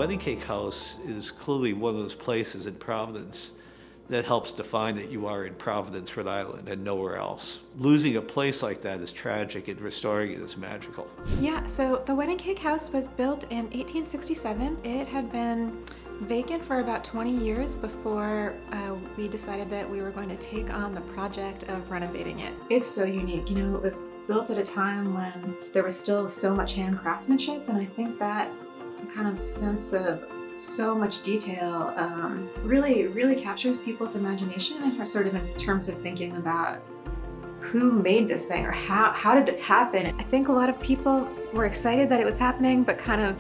Wedding Cake House is clearly one of those places in Providence that helps define that you are in Providence, Rhode Island, and nowhere else. Losing a place like that is tragic, and restoring it is magical. Yeah, so the Wedding Cake House was built in 1867. It had been vacant for about 20 years before we decided that we were going to take on the project of renovating it. It's so unique. You know, it was built at a time when there was still so much hand craftsmanship, and I think that kind of sense of so much detail really captures people's imagination, and sort of in terms of thinking about who made this thing, or how did this happen. I think a lot of people were excited that it was happening, but kind of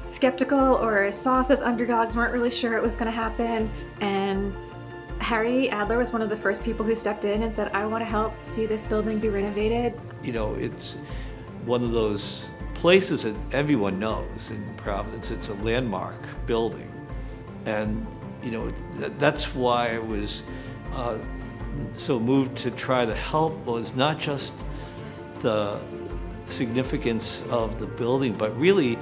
skeptical or saw us as underdogs, weren't really sure it was going to happen. And Harry Adler was one of the first people who stepped in and said, I want to help see this building be renovated. You know, it's one of those places that everyone knows in Providence. It's a landmark building. And, you know, that's why I was so moved to try to help, was not just the significance of the building, but really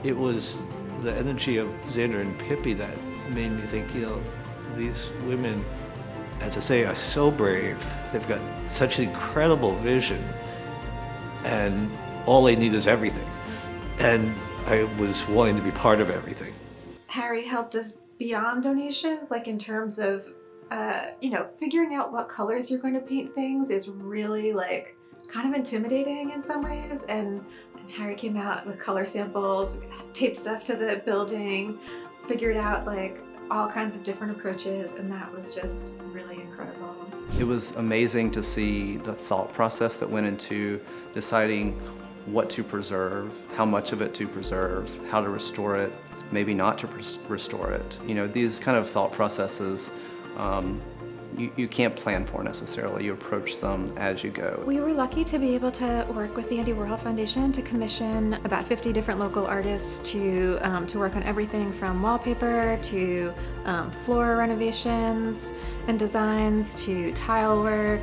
it was the energy of Xander and Pippi that made me think, you know, these women, as I say, are so brave. They've got such an incredible vision, and all they need is everything. And I was wanting to be part of everything. Harry helped us beyond donations, like in terms of, you know, figuring out what colors you're going to paint things is really like kind of intimidating in some ways. And Harry came out with color samples, taped stuff to the building, figured out like all kinds of different approaches, and that was just really incredible. It was amazing to see the thought process that went into deciding what to preserve, how much of it to preserve, how to restore it, maybe not to restore it. You know, these kind of thought processes you can't plan for necessarily. You approach them as you go. We were lucky to be able to work with the Andy Warhol Foundation to commission about 50 different local artists to work on everything from wallpaper to floor renovations and designs to tile work,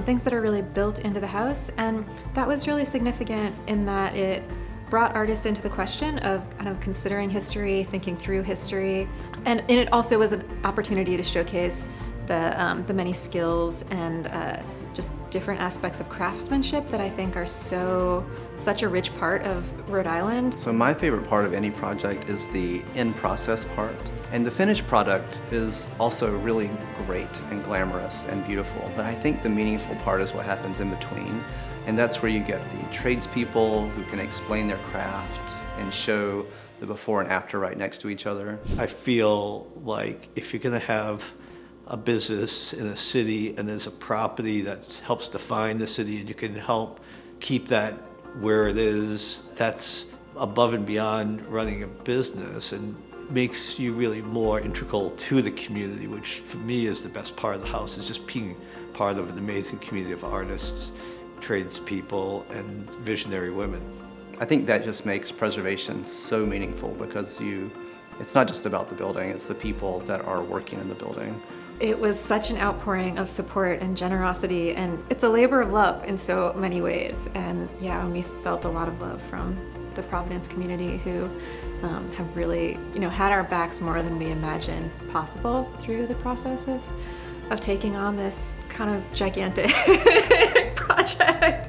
things that are really built into the house. And that was really significant in that it brought artists into the question of kind of considering history, thinking through history, and it also was an opportunity to showcase the many skills and just different aspects of craftsmanship that I think are such a rich part of Rhode Island. So my favorite part of any project is the end process part. And the finished product is also really great and glamorous and beautiful, but I think the meaningful part is what happens in between. And that's where you get the tradespeople who can explain their craft and show the before and after right next to each other. I feel like if you're going to have a business in a city and there's a property that helps define the city and you can help keep that where it is, that's above and beyond running a business and makes you really more integral to the community, which for me is the best part of the house, is just being part of an amazing community of artists, tradespeople, and visionary women. I think that just makes preservation so meaningful because it's not just about the building, it's the people that are working in the building. It was such an outpouring of support and generosity, and it's a labor of love in so many ways. And yeah, we felt a lot of love from the Providence community who have really, you know, had our backs more than we imagined possible through the process of taking on this kind of gigantic project.